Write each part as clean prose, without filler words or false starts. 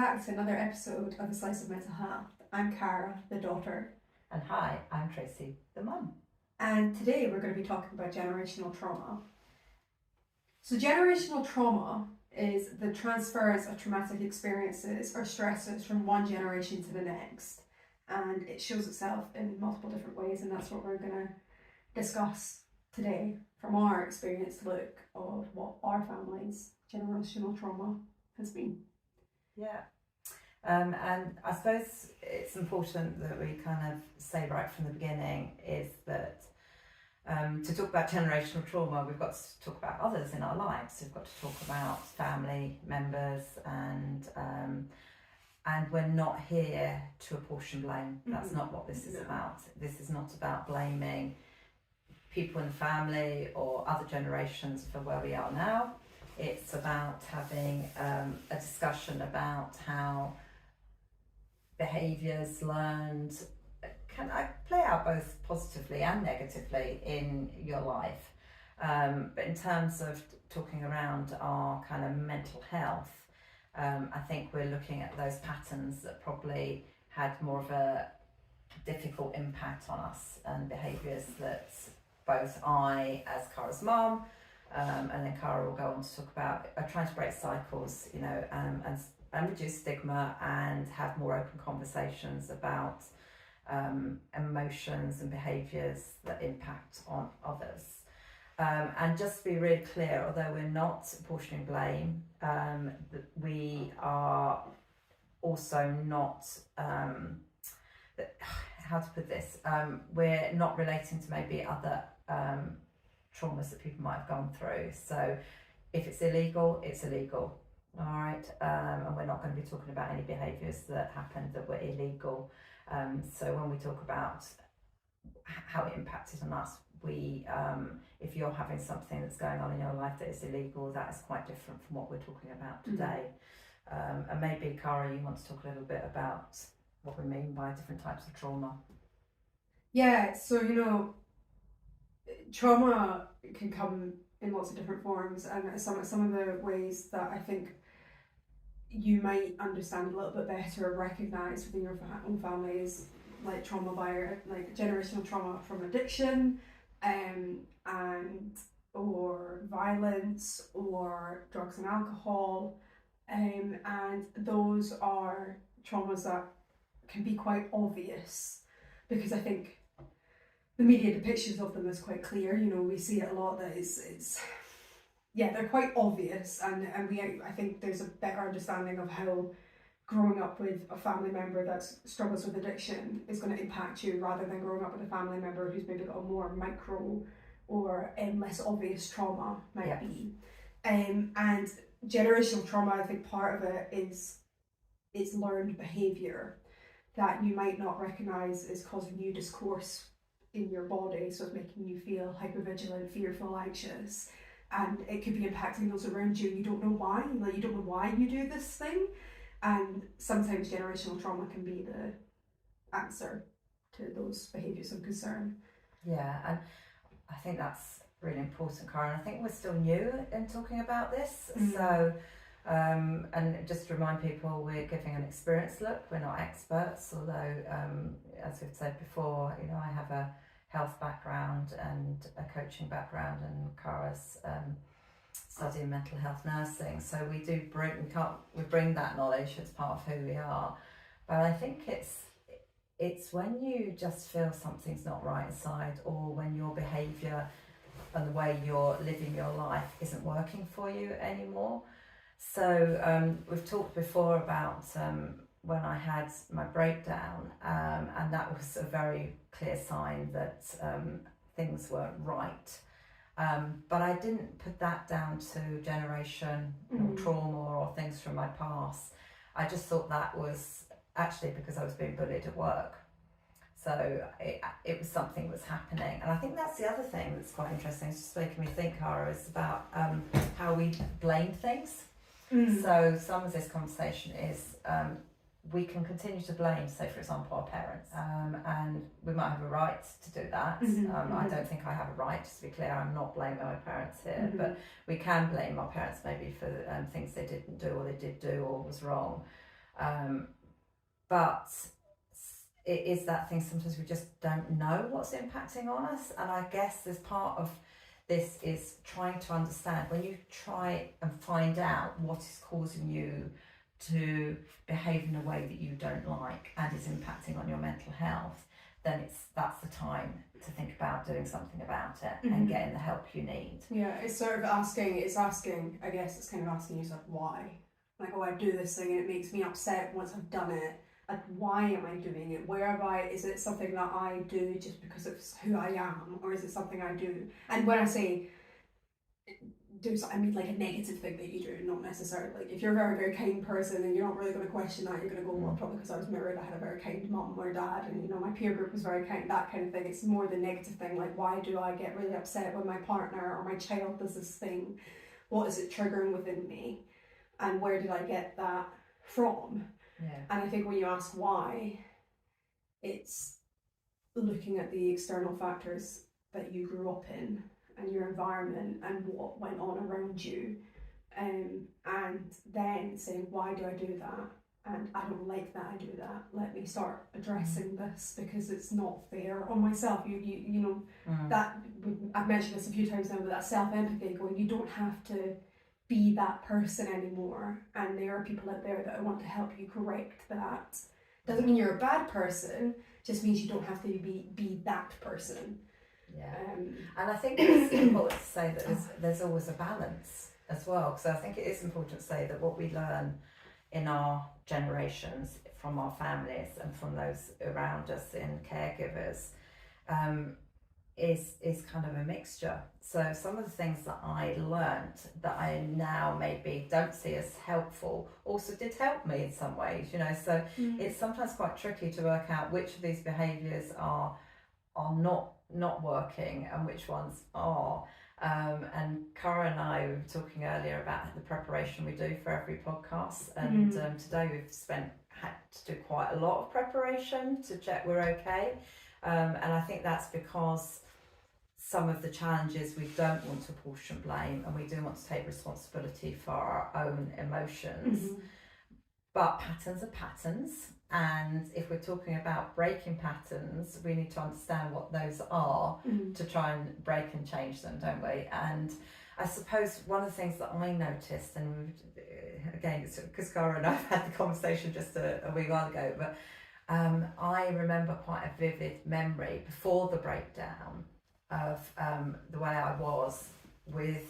back to another episode of The Slice of Mental Health. I'm Cara, the daughter. And hi, I'm Tracy, the mum. And today we're going to be talking about generational trauma. So generational trauma is the transference of traumatic experiences or stresses from one generation to the next. And it shows itself in multiple different ways, and that's what we're going to discuss today from our experienced look of what our family's generational trauma has been. Yeah. And I suppose it's important that we kind of say right from the beginning is that to talk about generational trauma, we've got to talk about others in our lives. We've got to talk about family members, and we're not here to apportion blame. That's not what this is about. This is not about blaming people in the family or other generations for where we are now. It's about having a discussion about how behaviours learned can play out both positively and negatively in your life. But in terms of talking around our kind of mental health, I think we're looking at those patterns that probably had more of a difficult impact on us, and behaviours that both I, as Cara's mum, and then Cara will go on to talk about trying to break cycles, and reduce stigma and have more open conversations about emotions and behaviours that impact on others. And just to be really clear, although we're not apportioning blame, we are also not, how to put this, we're not relating to maybe other traumas that people might have gone through. So if it's illegal, it's illegal. All right, and we're not going to be talking about any behaviours that happened that were illegal. So when we talk about how it impacted on us, if you're having something that's going on in your life that is illegal, that is quite different from what we're talking about today. And maybe, Cara, you want to talk a little bit about what we mean by different types of trauma. Yeah, so trauma can come in lots of different forms, and some of the ways that I think you might understand a little bit better or recognise within your own family is like trauma by like generational trauma from addiction, and or violence or drugs and alcohol, and those are traumas that can be quite obvious because I think the media depictions of them is quite clear. We see it a lot that they're quite obvious, and I think there's a better understanding of how growing up with a family member that struggles with addiction is going to impact you, rather than growing up with a family member who's maybe got a more micro or less obvious trauma might be. And generational trauma, I think part of it is learned behaviour that you might not recognise is causing you discourse in your body, so it's making you feel hypervigilant, fearful, anxious, and it could be impacting those around you. You don't know why, you don't know why you do this thing, and sometimes generational trauma can be the answer to those behaviours of concern. Yeah, and I think that's really important, Cara. I think we're still new in talking about this, so and just to remind people, we're giving an experienced look. We're not experts, although as we've said before, I have a health background and a coaching background, and Cara's studying mental health nursing. So we bring that knowledge as part of who we are. But I think it's when you just feel something's not right inside, or when your behaviour and the way you're living your life isn't working for you anymore. So we've talked before about when I had my breakdown, and that was a very clear sign that things weren't right. But I didn't put that down to generation or trauma or things from my past. I just thought that was actually because I was being bullied at work. So it was something that was happening. And I think that's the other thing that's quite interesting. It's just making me think, Cara, is about how we blame things. So some of this conversation is we can continue to blame, say for example, our parents, and we might have a right to do that. I don't think I have a right, just to be clear. I'm not blaming my parents here, but we can blame our parents maybe for things they didn't do or they did do or was wrong. But it is that thing, sometimes we just don't know what's impacting on us. And I guess there's part of this is trying to understand, when you try and find out what is causing you to behave in a way that you don't like and is impacting on your mental health, then that's the time to think about doing something about it and getting the help you need. Yeah, it's sort of asking, I guess it's kind of asking yourself why. Like, oh, I do this thing and it makes me upset once I've done it. Like, why am I doing it? Is it something that I do just because it's who I am? Or is it something I do? And when I say do something, I mean like a negative thing that you do, not necessarily. Like, if you're a very, very kind person and you're not really going to question that, you're going to go, well, probably because I was married, I had a very kind mum or dad, and you know, my peer group was very kind, that kind of thing. It's more the negative thing, like, why do I get really upset when my partner or my child does this thing? What is it triggering within me? And where did I get that from? Yeah. And I think when you ask why, it's looking at the external factors that you grew up in and your environment and what went on around you, and then saying, why do I do that? And I don't like that I do that. Let me start addressing this, because it's not fair on myself. You know, that I've mentioned this a few times now, but that self-empathy, going, you don't have to be that person anymore, and there are people out there that want to help you correct that. Doesn't mean you're a bad person, just means you don't have to be that person. Yeah. And I think it's important to say that there's always a balance as well, because I think it is important to say that what we learn in our generations from our families and from those around us in caregivers is kind of a mixture. So some of the things that I learnt that I now maybe don't see as helpful also did help me in some ways, you know. So it's sometimes quite tricky to work out which of these behaviours are not working and which ones are. And Cara and I were talking earlier about the preparation we do for every podcast, and today we've had to do quite a lot of preparation to check we're okay. And I think that's because some of the challenges, we don't want to apportion blame, and we do want to take responsibility for our own emotions. But patterns are patterns, and if we're talking about breaking patterns, we need to understand what those are to try and break and change them, don't we? And I suppose one of the things that I noticed, and again, it's because Cara and I had the conversation just a wee while ago, but I remember quite a vivid memory before the breakdown of the way I was with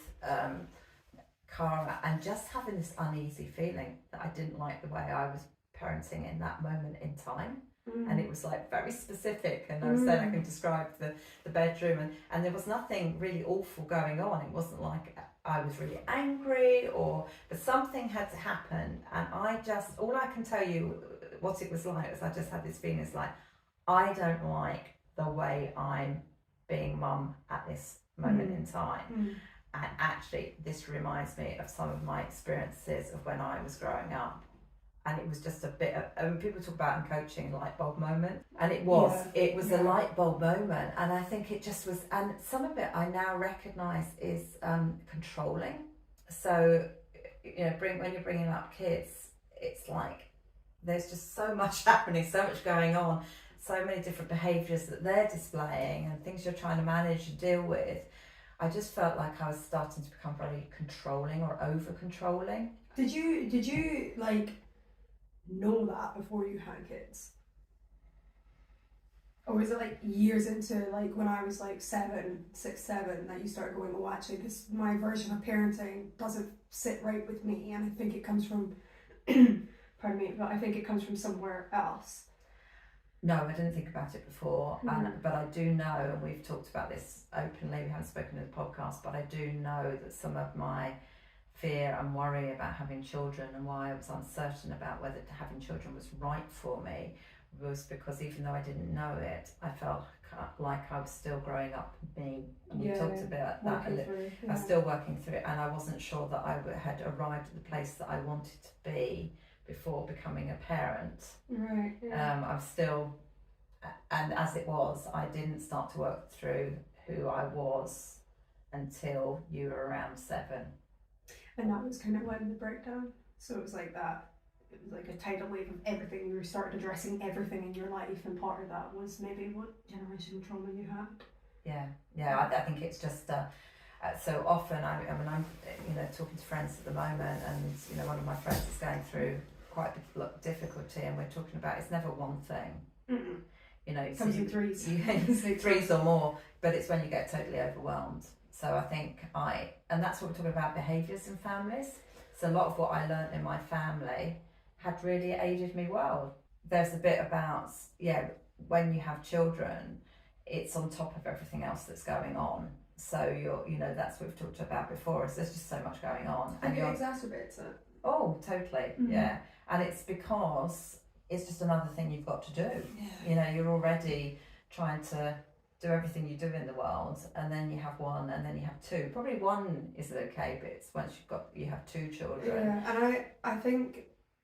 Cara, and just having this uneasy feeling that I didn't like the way I was parenting in that moment in time. And it was like very specific, and I was saying I can describe the bedroom, and there was nothing really awful going on. It wasn't like I was really angry, but something had to happen, and all I can tell you what it was like is I just had this feeling, it's like, I don't like the way I'm being mum at this moment in time. And actually this reminds me of some of my experiences of when I was growing up. And it was just a bit of, people talk about in coaching light bulb moment, and it was a light bulb moment. And I think it just was, and some of it I now recognise is controlling. So, you know, when you're bringing up kids, it's like there's just so much happening, so much going on, so many different behaviours that they're displaying and things you're trying to manage and deal with. I just felt like I was starting to become very controlling or over controlling. Did you like know that before you had kids? Or was it like years into, like when I was like 6, 7, that you started going, oh, actually my version of parenting doesn't sit right with me, and I think it comes from pardon me, but I think it comes from somewhere else? No, I didn't think about it before, but I do know, and we've talked about this openly, we haven't spoken in the podcast, but I do know that some of my fear and worry about having children, and why I was uncertain about whether having children was right for me, was because even though I didn't know it, I felt like I was still growing up me. And we talked about that a little. I was still working through it, and I wasn't sure that I had arrived at the place that I wanted to be before becoming a parent. Right. Yeah. I'm still, and as it was, I didn't start to work through who I was until you were around 7. And that was kind of when the breakdown. So it was like that it was like a tidal wave of everything. You started addressing everything in your life, and part of that was maybe what generational trauma you had. I think it's just so often. I mean, I'm talking to friends at the moment, and one of my friends is going through quite difficulty, and we're talking about it's never one thing. Mm-mm. It comes in threes. Threes or more, but it's when you get totally overwhelmed. So I think and that's what we're talking about, behaviours in families. So a lot of what I learned in my family had really aided me well. There's a bit about, when you have children, it's on top of everything else that's going on. So that's what we've talked about before, is there's just so much going on. And it exacerbates it. Oh, totally, yeah. And it's because it's just another thing you've got to do. Yeah. You're already trying to do everything you do in the world, and then you have one, and then you have two. Probably one is okay, but it's once you have two children. Yeah, and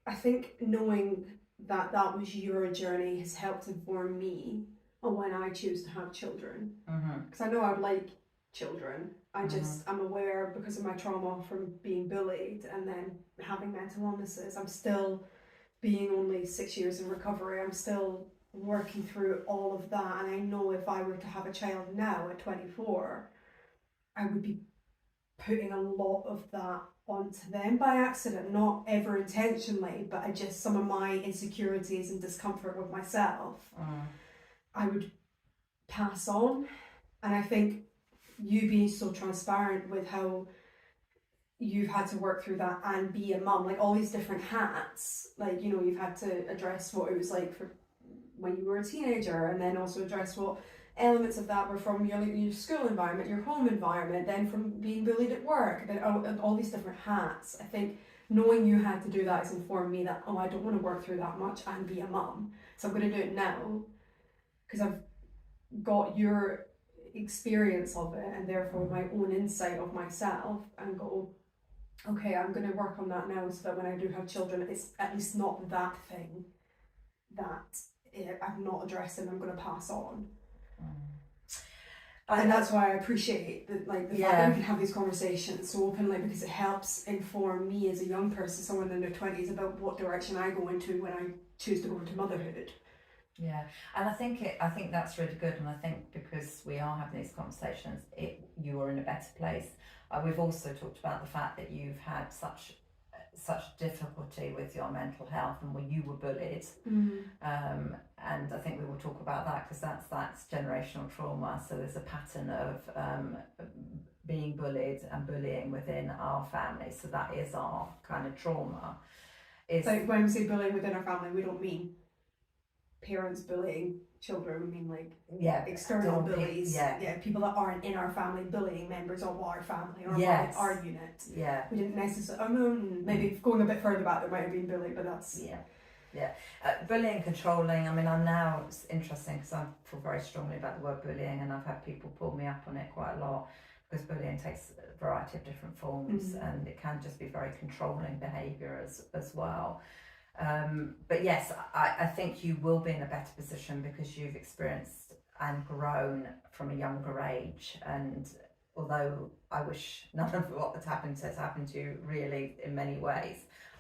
I think knowing that was your journey has helped inform me on when I choose to have children. Because I know I'd like children. I'm aware, because of my trauma from being bullied and then having mental illnesses, I'm still, being only 6 years in recovery, I'm still working through all of that. And I know if I were to have a child now at 24, I would be putting a lot of that onto them by accident, not ever intentionally, but some of my insecurities and discomfort with myself, I would pass on. And I think you being so transparent with how you've had to work through that and be a mum, like all these different hats, like you've had to address what it was like for when you were a teenager, and then also address what elements of that were from your school environment, your home environment, then from being bullied at work, then all these different hats. I think knowing you had to do that has informed me that, I don't want to work through that much and be a mum, so I'm going to do it now, because I've got your experience of it and therefore my own insight of myself, and go, okay, I'm going to work on that now, so that when I do have children, it's at least not that thing that I'm not addressing, I'm going to pass on. And that's why I appreciate the fact that we can have these conversations so openly, because it helps inform me as a young person, someone in their 20s, about what direction I go into when I choose to go into motherhood. Yeah, and I think that's really good, and I think because we are having these conversations, you are in a better place. We've also talked about the fact that you've had such difficulty with your mental health, and when you were bullied, and I think we will talk about that, because that's generational trauma. So there's a pattern of being bullied and bullying within our family, so that is our kind of trauma. Like when we say bullying within our family, we don't mean parents bullying children, we mean external bullies, people that aren't in our family bullying members of our family or our unit. We didn't necessarily, maybe going a bit further back, there might have been bullying, but that's bullying, controlling. I mean, I'm now, it's interesting because I feel very strongly about the word bullying, and I've had people pull me up on it quite a lot, because bullying takes a variety of different forms, and it can just be very controlling behaviour as well. But yes, I think you will be in a better position because you've experienced and grown from a younger age. And although I wish none of what has happened to you really in many ways,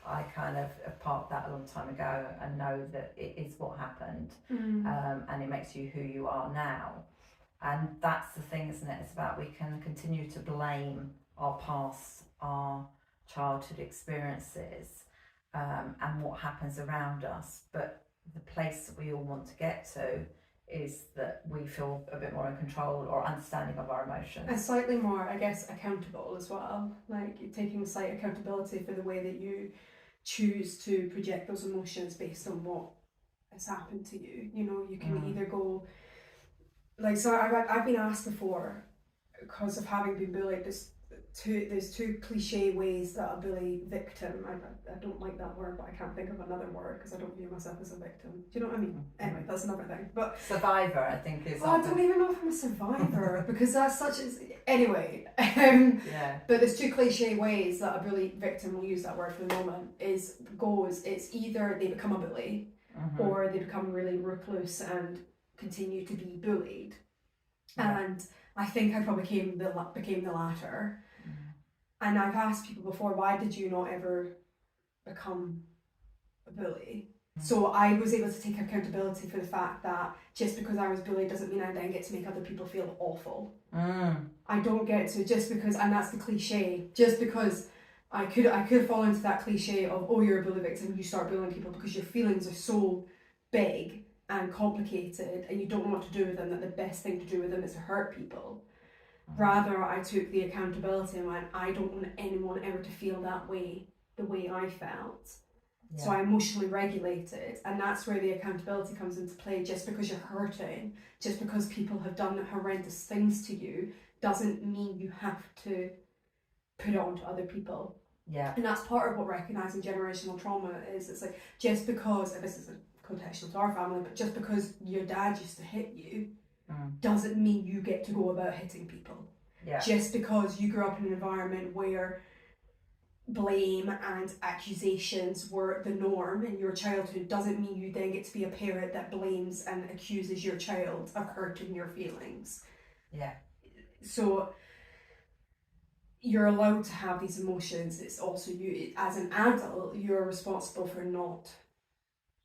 I kind of parked that a long time ago and know that it is what happened, and it makes you who you are now. And that's the thing, isn't it? It's about, we can continue to blame our past, our childhood experiences, and what happens around us, but the place that we all want to get to is that we feel a bit more in control or understanding of our emotions. And slightly more, I guess, accountable as well, like taking slight accountability for the way that you choose to project those emotions based on what has happened to you. You can either go, so I've been asked before, because of having been bullied, there's two cliche ways that a bully victim, I don't like that word, but I can't think of another word because I don't view myself as a victim. Do you know what I mean? Anyway, that's another thing. But survivor, I think, is. I don't even know if I'm a survivor because that's such as anyway. But there's two cliche ways that a bully victim, will use that word for the moment, it's either they become a bully, or they become really recluse and continue to be bullied. And I think I probably became the latter. And I've asked people before, why did you not ever become a bully. So I was able to take accountability for the fact that just because I was bullied doesn't mean I then get to make other people feel awful. I don't get to, just because, and that's the cliche, just because I could fall into that cliche of, oh, you're a bully victim, you start bullying people because your feelings are so big and complicated and you don't know what to do with them, that the best thing to do with them is to hurt people. Rather, I took the accountability and went, I don't want anyone ever to feel that way, the way I felt. So I emotionally regulated, and that's where the accountability comes into play. Just because you're hurting, just because people have done horrendous things to you, doesn't mean you have to put it on to other people. And that's part of what recognising generational trauma is. It's like, just because, and this is a contextual to our family, but just because your dad used to hit you, doesn't mean you get to go about hitting people. Just because you grew up in an environment where blame and accusations were the norm in your childhood doesn't mean you then get to be a parent that blames and accuses your child of hurting your feelings. So you're allowed to have these emotions. It's also, you as an adult, you're responsible for not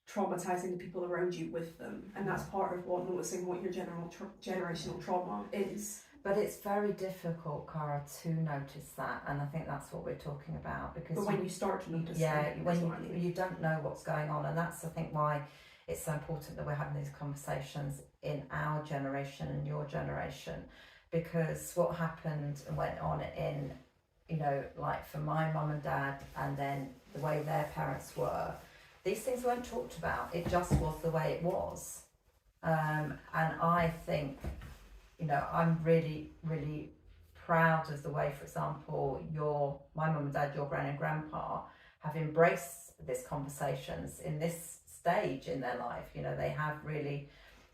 traumatizing the people around you with them, and that's part of what noticing what your generational trauma is. But it's very difficult, Cara, to notice that, and I think that's what we're talking about. Because when you start to notice, when you don't know what's going on, and that's, I think, why it's so important that we're having these conversations in our generation and your generation, because what happened and went on in, like for my mum and dad, and then the way their parents were, these things weren't talked about. It just was the way it was, and I think, I'm really, really proud of the way, for example, my mum and dad, your gran and grandpa have embraced these conversations in this stage in their life. They have really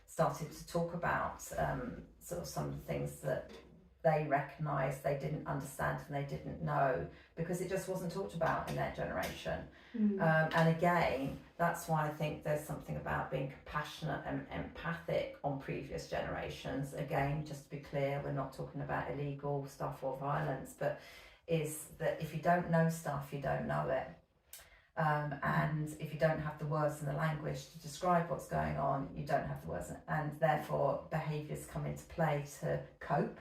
started to talk about sort of some of the things that they recognised they didn't understand and they didn't know, because it just wasn't talked about in their generation. And again, that's why I think there's something about being compassionate and empathic on previous generations. Again, just to be clear, we're not talking about illegal stuff or violence, but is that if you don't know stuff, you don't know it. And if you don't have the words and the language to describe what's going on, you don't have the words, and therefore behaviours come into play to cope.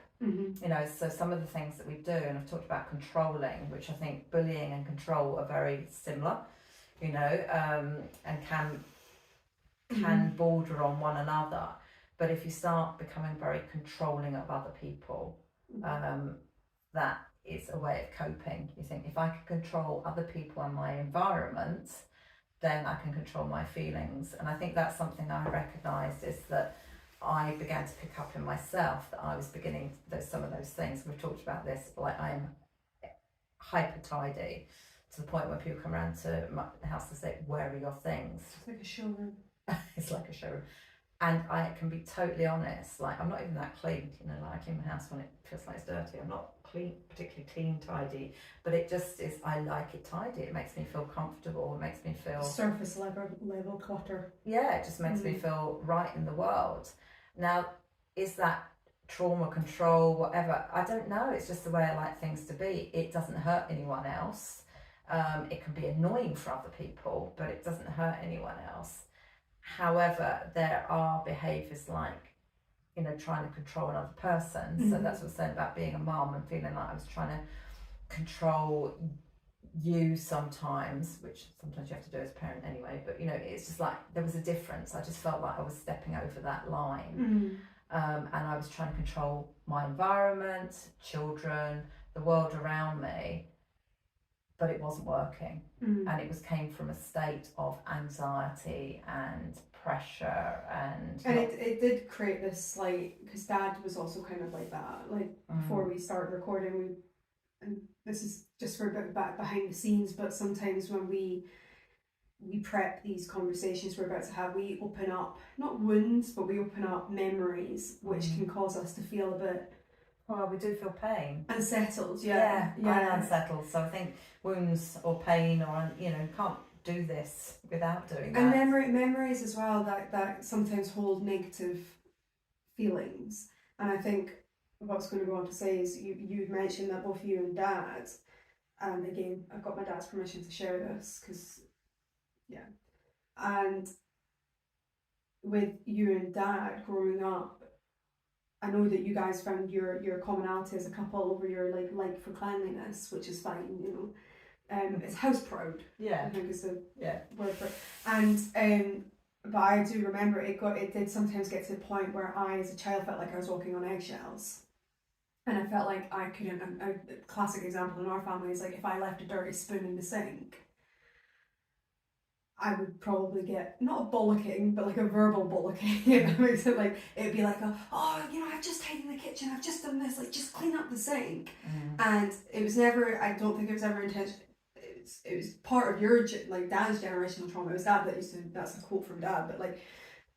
So some of the things that we do, and I've talked about controlling, which I think bullying and control are very similar, and can border on one another. But if you start becoming very controlling of other people, that is a way of coping. You think, if I can control other people and my environment, then I can control my feelings. And I think that's something I recognised, is that I began to pick up in myself that I was beginning some of those things. We've talked about this, like I'm hyper tidy to the point where people come around to my house to say, where are your things? It's like a showroom. It's like a showroom. And I can be totally honest, like I'm not even that clean, like I clean my house when it feels like it's dirty. I'm not particularly clean, tidy, but it just is, I like it tidy. It makes me feel comfortable. It makes me feel surface level clutter. Yeah, it just makes me feel right in the world. Now, is that trauma, control, whatever? I don't know. It's just the way I like things to be. It doesn't hurt anyone else. It can be annoying for other people, but it doesn't hurt anyone else. However, there are behaviours like, trying to control another person. So that's what I'm saying about being a mum and feeling like I was trying to control you sometimes, which sometimes you have to do as a parent anyway, but it's just like there was a difference. I just felt like I was stepping over that line, and I was trying to control my environment, children, the world around me, but it wasn't working. And it came from a state of anxiety and pressure, and it did create this, like, because Dad was also kind of like that, like before we started recording, and this is just for a bit back behind the scenes, but sometimes when we prep these conversations we're about to have, we open up, not wounds, but we open up memories which can cause us to feel a bit, well, we do feel pain. Unsettled, I'm unsettled. So I think wounds or pain, or can't do this without doing that. And memories as well that sometimes hold negative feelings. And I think what I was going to go on to say is you mentioned that both you and Dad, and again, I've got my dad's permission to share this because And with you and Dad growing up, I know that you guys found your commonality as a couple over your like for cleanliness, which is fine, you know. It's house proud. Yeah. I think is the word for it. And but I do remember it did sometimes get to the point where I, as a child, felt like I was walking on eggshells. And I felt like I couldn't. A classic example in our family is like if I left a dirty spoon in the sink, I would probably get not a bollocking, but like a verbal bollocking. It makes it like it'd be like, you know, I've just tidied the kitchen, I've just done this, like just clean up the sink. And it was never. I don't think it was ever intentional. It was part of your like Dad's generational trauma. It was Dad that used to. That's a quote from Dad, but like.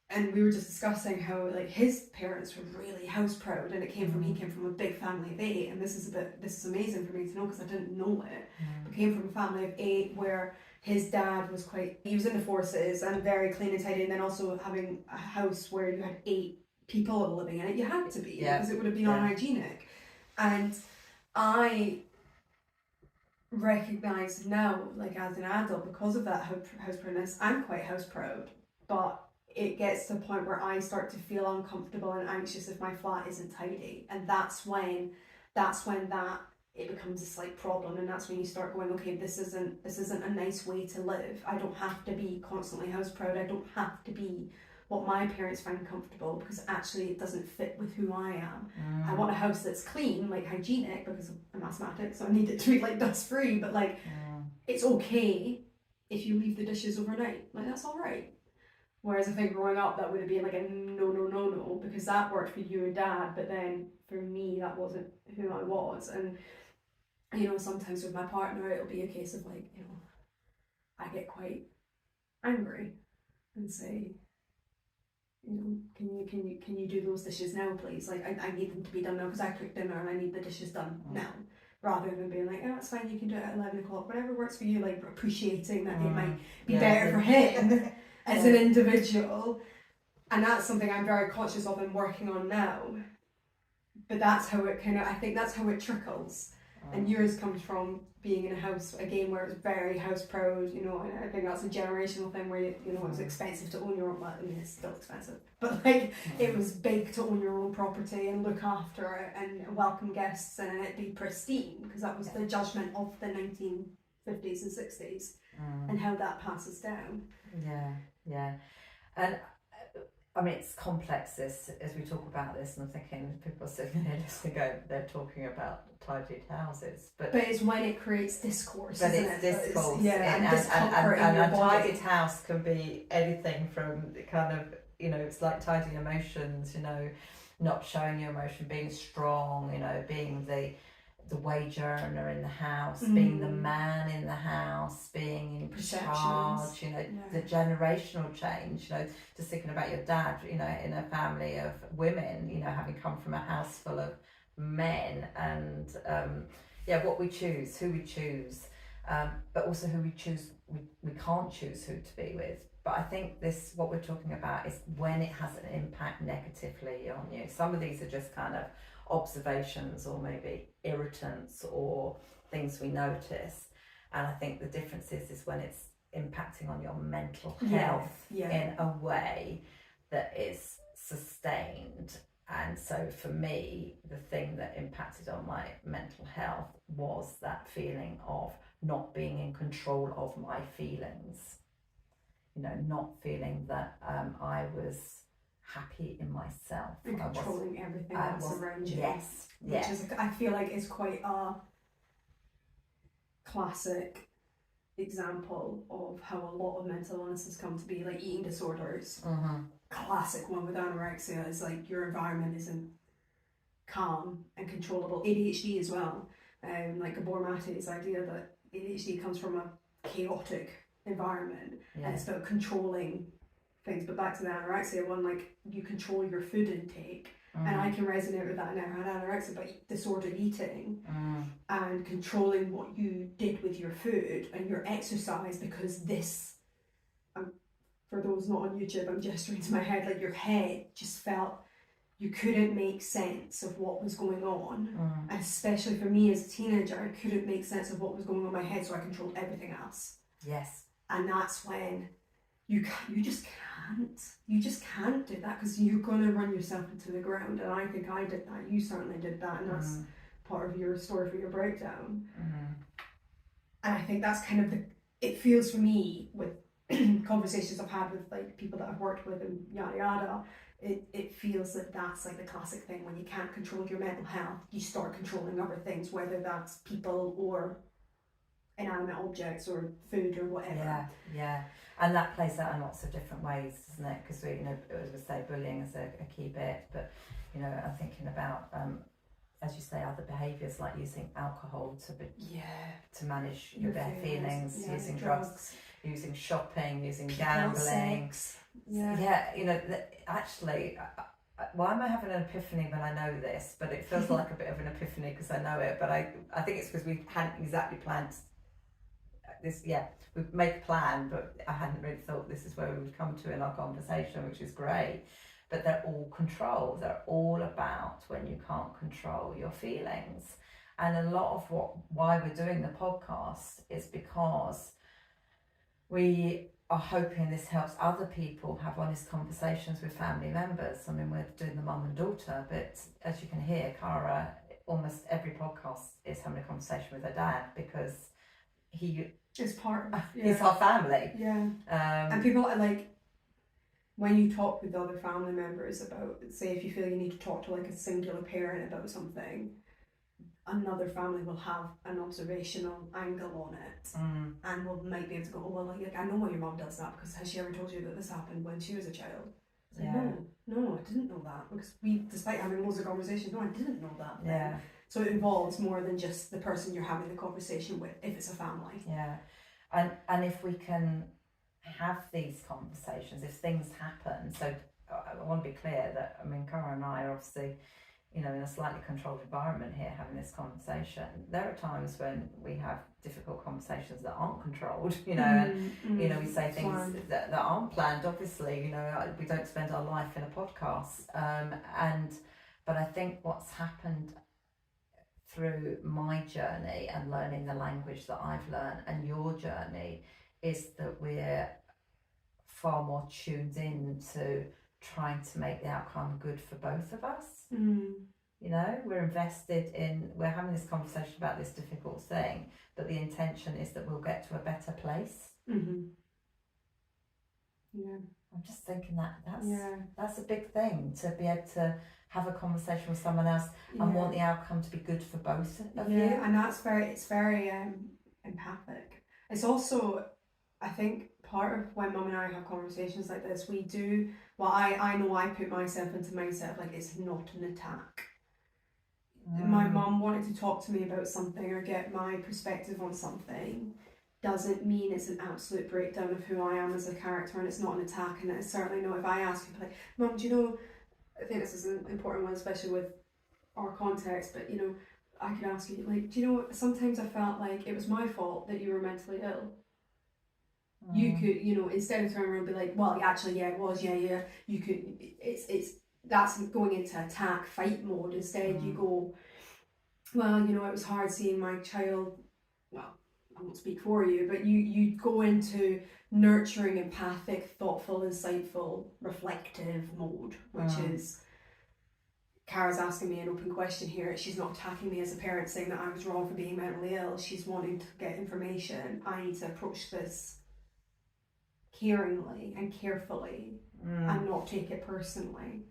And we were just discussing how like his parents were really house proud, and he came from a big family of 8, and this is amazing for me to know because I didn't know it. But came from a family of 8 where his dad he was in the forces and very clean and tidy, and then also having a house where you had 8 people living in it, you had to be because it would have been unhygienic. And I recognise now, like as an adult, because of that house proudness, I'm quite house proud, but it gets to a point where I start to feel uncomfortable and anxious if my flat isn't tidy, and that's when it becomes a slight problem, and that's when you start going, okay, this isn't a nice way to live. I don't have to be constantly house proud. I don't have to be what my parents find comfortable, because actually it doesn't fit with who I am. I want a house that's clean, like hygienic, because I'm asthmatic, so I need it to be like dust free, but like it's okay if you leave the dishes overnight. Like that's all right. Whereas I think growing up, that would have been like a no, because that worked for you and Dad, but then for me, that wasn't who I was. And, you know, sometimes with my partner, it'll be a case of like, you know, I get quite angry and say, you know, can you do those dishes now, please? Like, I need them to be done now because I cooked dinner and I need the dishes done now. Rather than being like, oh, it's fine, you can do it at 11 o'clock, whatever works for you, like appreciating that it might be better for him as an individual. And that's something I'm very conscious of and working on now. But that's how it I think that's how it trickles. And yours comes from being in a house, again, where it's very house proud, you know, and I think that's a generational thing where, you know, it was expensive to own your own, well, I mean, it's still expensive, but like, it was big to own your own property and look after it and welcome guests and it be pristine, because that was the judgment of the 1950s and 60s and how that passes down. Yeah. And I mean, it's complex as we talk about this, and I'm thinking people are sitting here listening, they're talking about tidied houses, but it's when it creates discourse. But it's discourse, and discomfort and in your a body. tidied house can be anything from kind of, you know, it's like tidying emotions, you know, not showing your emotion, being strong, you know, being the wage earner in the house, being the man in the house, being in charge, you know, the generational change, you know, just thinking about your dad, you know, in a family of women, you know, having come from a house full of men, and what we choose, who we choose, but also who we choose, we can't choose who to be with. But I think what we're talking about is when it has an impact negatively on you. Some of these are just kind of observations or maybe irritants or things we notice, and I think the difference is when it's impacting on your mental health in a way that is sustained. And so for me, the thing that impacted on my mental health was that feeling of not being in control of my feelings, you know, not feeling that I was happy in myself and controlling everything that's around you. Which is, I feel like, is quite a classic example of how a lot of mental illnesses come to be, like eating disorders. Classic one with anorexia is like your environment isn't calm and controllable. ADHD as well, like Gabor Mate's idea that ADHD comes from a chaotic environment and it's about controlling things. But back to the anorexia one, like you control your food intake, and I can resonate with that. I never had anorexia, but disordered eating and controlling what you did with your food and your exercise, because this, for those not on YouTube, I'm gesturing to my head, like your head just felt you couldn't make sense of what was going on. And especially for me as a teenager, I couldn't make sense of what was going on in my head, so I controlled everything else. Yes. And that's when you just can't do that, because you're going to run yourself into the ground. And I think I did that. You certainly did that, and that's part of your story for your breakdown. And I think that's kind of it feels for me with conversations I've had with like people that I've worked with and yada yada, it feels that that's like the classic thing. When you can't control your mental health, you start controlling other things, whether that's people or inanimate objects or food or whatever. Yeah. And that plays out in lots of different ways, doesn't it? Because we, as we say, bullying is a key bit, but I'm thinking about, as you say, other behaviours like using alcohol to manage your bare feelings, using drugs, using shopping, using gambling. Actually, why am I having an epiphany when I know this? But it feels like a bit of an epiphany because I know it. But I think it's because we hadn't exactly planned this. We make a plan, but I hadn't really thought this is where we would come to in our conversation, which is great. But they're all control. They're all about when you can't control your feelings. And a lot of why we're doing the podcast is because we are hoping this helps other people have honest conversations with family members. I mean, we're doing the mum and daughter, but as you can hear, Cara, almost every podcast is having a conversation with her dad because it's part of he's our family. And people are like, when you talk with other family members about, say, if you feel you need to talk to like a singular parent about something, another family will have an observational angle on it, and might be able to go, oh well, like I know why your mum does that, because has she ever told you that this happened when she was a child? It's like, no, I didn't know that, because despite having loads of conversations, no, I didn't know that. So it involves more than just the person you're having the conversation with, if it's a family. And if we can have these conversations, if things happen, so I want to be clear that, I mean, Cara and I are obviously, in a slightly controlled environment here having this conversation. There are times when we have difficult conversations that aren't controlled, and we say things that aren't planned, obviously. We don't spend our life in a podcast, but I think what's happened through my journey and learning the language that I've learned and your journey is that we're far more tuned in to trying to make the outcome good for both of us. We're invested in, we're having this conversation about this difficult thing, but the intention is that we'll get to a better place. I'm just thinking that's a big thing, to be able to have a conversation with someone else and want the outcome to be good for both of you. And it's very empathic. It's also, I think, part of when Mum and I have conversations like this, we do, I know I put myself into mindset like it's not an attack. My mum wanted to talk to me about something or get my perspective on something doesn't mean it's an absolute breakdown of who I am as a character, and it's not an attack. And it's certainly not, if I ask you like, Mum, do you know, I think this is an important one, especially with our context, but I could ask you like, do you know, sometimes I felt like it was my fault that you were mentally ill. You could, instead of turning around and be like, well, actually, it was, you could, that's going into attack, fight mode. Instead, you go, well, it was hard seeing my child, well, I won't speak for you, but you go into nurturing, empathic, thoughtful, insightful, reflective mode, which is, Cara's asking me an open question here. She's not attacking me as a parent saying that I was wrong for being mentally ill. She's wanting to get information. I need to approach this caringly and carefully and not take it personally.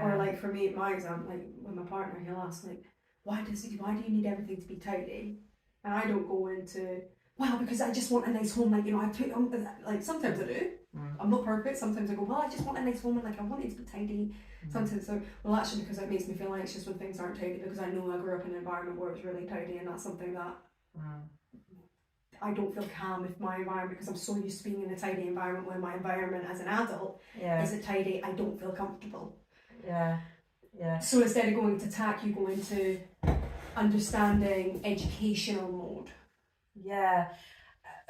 Or like for me, my example, like with my partner, he'll ask like, why do you need everything to be tidy? And I don't go into, well, because I just want a nice home, like, I put on, like, sometimes I do. I'm not perfect. Sometimes I go, well, I just want a nice home, and like I want it to be tidy. Sometimes so, well, actually, because it makes me feel anxious when things aren't tidy, because I know I grew up in an environment where it was really tidy, and that's something that I don't feel calm if my environment, because I'm so used to being in a tidy environment, when my environment as an adult isn't tidy, I don't feel comfortable. So instead of going to attack, you go into understanding, educational mode.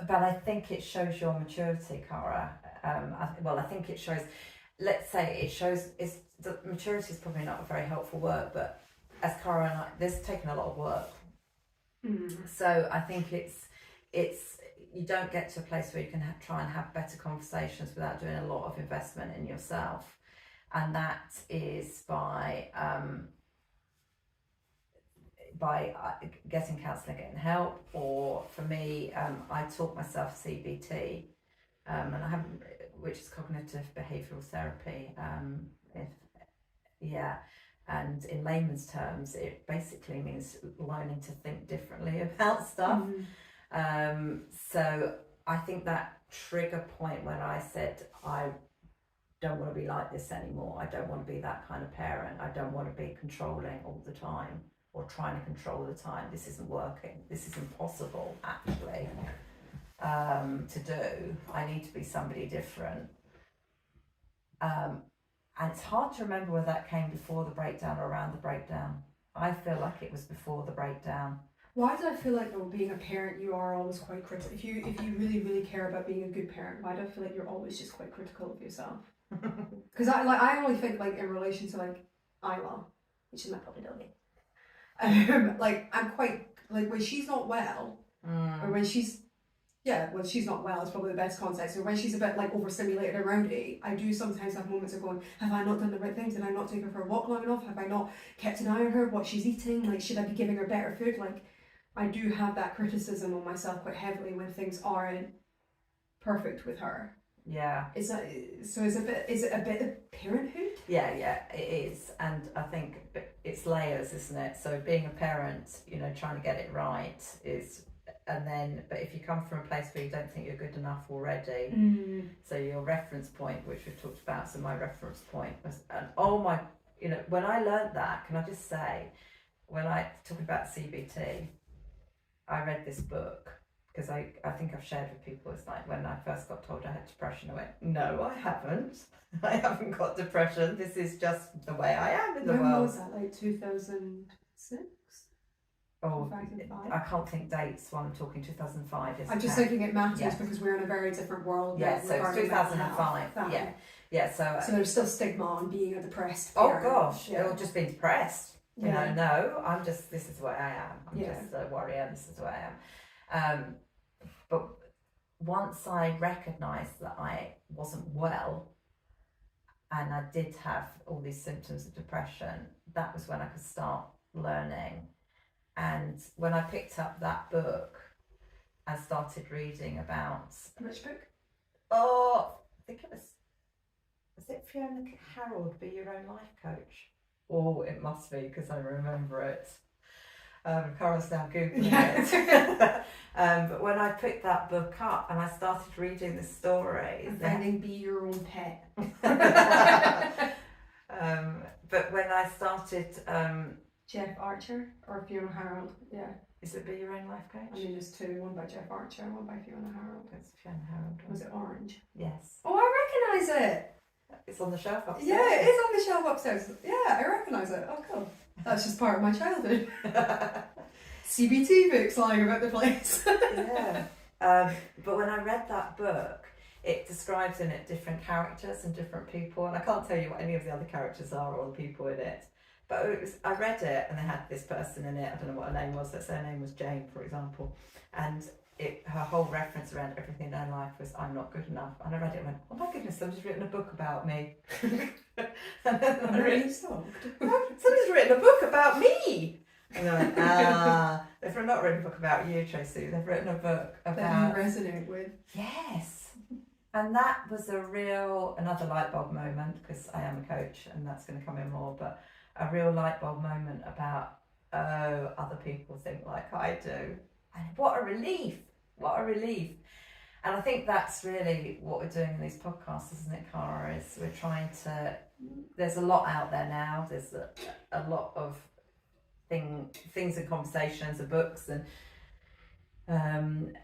But I think it shows your maturity, Cara. I think it shows, let's say it shows, the maturity is probably not a very helpful word, but as Cara and I, this has taken a lot of work. So I think it's you don't get to a place where you can try and have better conversations without doing a lot of investment in yourself, and that is by getting counselling, getting help, or for me, I taught myself CBT, and I haven't, which is cognitive behavioural therapy. And in layman's terms, it basically means learning to think differently about stuff. So I think that trigger point when I said, I don't want to be like this anymore, I don't want to be that kind of parent, I don't want to be controlling all the time or trying to control the time, this isn't working, this is impossible actually to do, I need to be somebody different. And it's hard to remember whether that came before the breakdown or around the breakdown. I feel like it was before the breakdown. Why do I feel like, though, being a parent, you are always quite critical? If you really, really care about being a good parent, why do I feel like you're always just quite critical of yourself? Because I only think, like, in relation to, like, Isla, which is my puppy doggy. Like, I'm quite, like, when she's not well, or when she's not well, it's probably the best context. Or when she's a bit like overstimulated and rowdy, I do sometimes have moments of going, have I not done the right thing? Did I not take her for a walk long enough? Have I not kept an eye on her, what she's eating? Like, should I be giving her better food? Like, I do have that criticism on myself quite heavily when things aren't perfect with her. Yeah. Is it a bit of parenthood? Yeah, it is. And I think it's layers, isn't it? So being a parent, trying to get it right is, but if you come from a place where you don't think you're good enough already, so your reference point, which we've talked about, so my reference point was, and when I learned that, can I just say, when I talk about CBT, I read this book, because I think I've shared with people, it's like when I first got told I had depression, I went, no, I haven't. I haven't got depression. This is just the way I am in the world. When was that, like 2006? Oh, I can't think dates while I'm talking 2005. I'm just thinking it matters because we're in a very different world. Yeah, so it's 2005. Yeah. So there's still stigma on being a depressed parent. Oh gosh, or just being depressed. No, this is what I am. I'm just a warrior. This is what I am. But once I recognised that I wasn't well, and I did have all these symptoms of depression, that was when I could start learning. And when I picked up that book, I started reading about... Which book? Oh, I think it was it Fiona Harold, Be Your Own Life Coach? Oh, it must be, because I remember it. Cara's now Googling it. But when I picked that book up and I started reading the story... And finding Be Your Own Pet. But when I started... Jeff Archer or Fiona Harold, yeah. Is it Be Your Own Life Coach? I mean, there's two, one by Jeff Archer and one by Fiona Harold. It's Fiona Harold. Was it orange? Yes. Oh, I recognise it! It's on the shelf upstairs. Yeah, it is on the shelf upstairs. Yeah, I recognise it. Oh, cool. That's just part of my childhood. CBT books lying about the place. Yeah. But when I read that book, it describes in it different characters and different people, and I can't tell you what any of the other characters are or the people in it. But I read it and they had this person in it, I don't know what her name was, let's say her name was Jane, for example, and her whole reference around everything in her life was, I'm not good enough. And I read it and went, oh my goodness, somebody's written a book about me. And then somebody's written a book about me. And I went, they've not written a book about you, Tracy, they've written a book about... That you resonate with. Yes. And that was another light bulb moment, because I am a coach and that's going to come in more, but a real light bulb moment about, other people think like I do. And what a relief. And I think that's really what we're doing in these podcasts, isn't it, Cara? Is we're trying to, there's a lot out there now. There's a lot of things and conversations and books and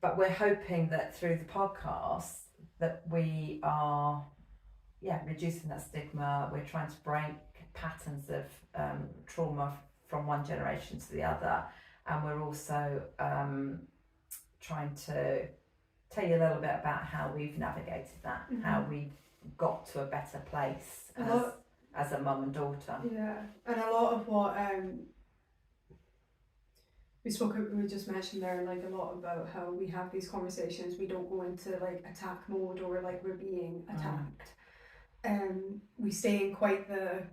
but we're hoping that through the podcast that we are reducing that stigma. We're trying to break patterns of trauma from one generation to the other, and we're also trying to tell you a little bit about how we've navigated that, how we got to a better place as a mum and daughter. Yeah, and a lot of what we just mentioned there like a lot about how we have these conversations, we don't go into like attack mode or like we're being attacked. We stay in quite the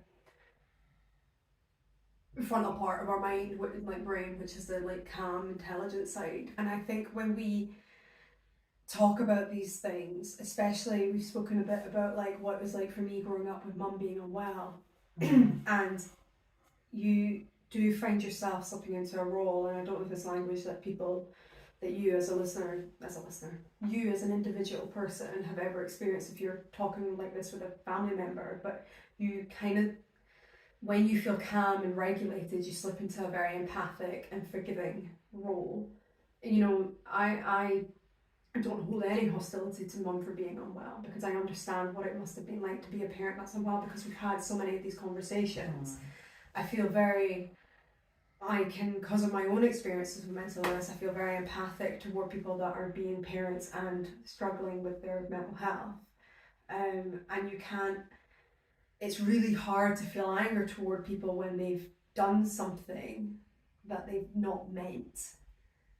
frontal part of our mind, like brain, which is the like calm, intelligent side. And I think when we talk about these things, especially we've spoken a bit about like what it was like for me growing up with mum being unwell, and you do find yourself slipping into a role, and I don't know if this language that people, that you as a listener, you as an individual person have ever experienced if you're talking like this with a family member, but you kind of, when you feel calm and regulated, you slip into a very empathic and forgiving role. You know, I don't hold any hostility to mum for being unwell, because I understand what it must have been like to be a parent that's unwell, because we've had so many of these conversations. I feel very, because of my own experiences with mental illness, I feel very empathic toward people that are being parents and struggling with their mental health. And you can't, it's really hard to feel anger toward people when they've done something that they've not meant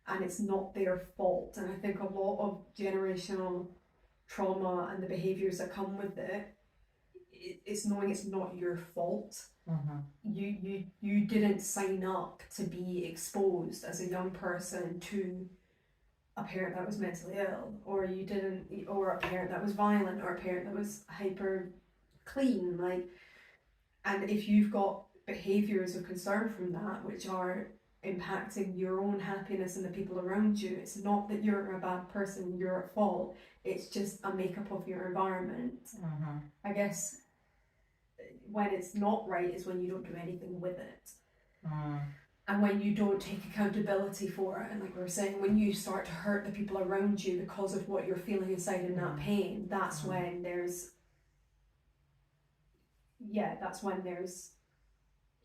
and it's not their fault. And I think a lot of generational trauma and the behaviours that come with it, it's knowing it's not your fault. You didn't sign up to be exposed as a young person to a parent that was mentally ill, or you didn't, or a parent that was violent, or a parent that was hyper clean, like. And if you've got behaviours of concern from that which are impacting your own happiness and the people around you, it's not that you're a bad person, you're at fault, it's just a makeup of your environment. I guess when it's not right is when you don't do anything with it. And when you don't take accountability for it, and like we were saying, when you start to hurt the people around you because of what you're feeling inside in that pain, that's when there's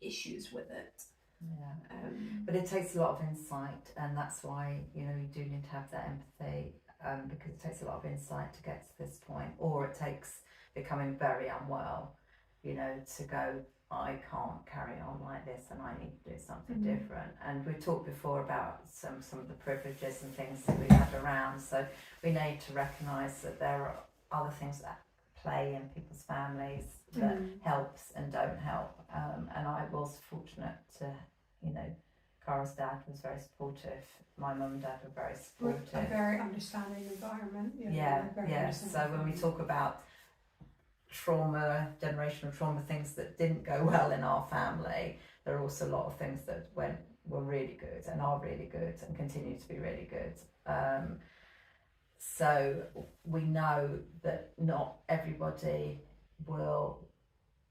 issues with it. But it takes a lot of insight, and that's why, you know, you do need to have that empathy, because it takes a lot of insight to get to this point, or it takes becoming very unwell, you know, to go, I can't carry on like this and I need to do something different. And we talked before about some of the privileges and things that we had around, so we need to recognise that there are other things that play in people's families that helps and don't help. And I was fortunate to, you know, Cara's dad was very supportive. My mum and dad were very supportive. A very understanding environment. So when we talk about trauma, generational trauma, things that didn't go well in our family, there are also a lot of things that were really good and are really good and continue to be really good. So we know that not everybody will,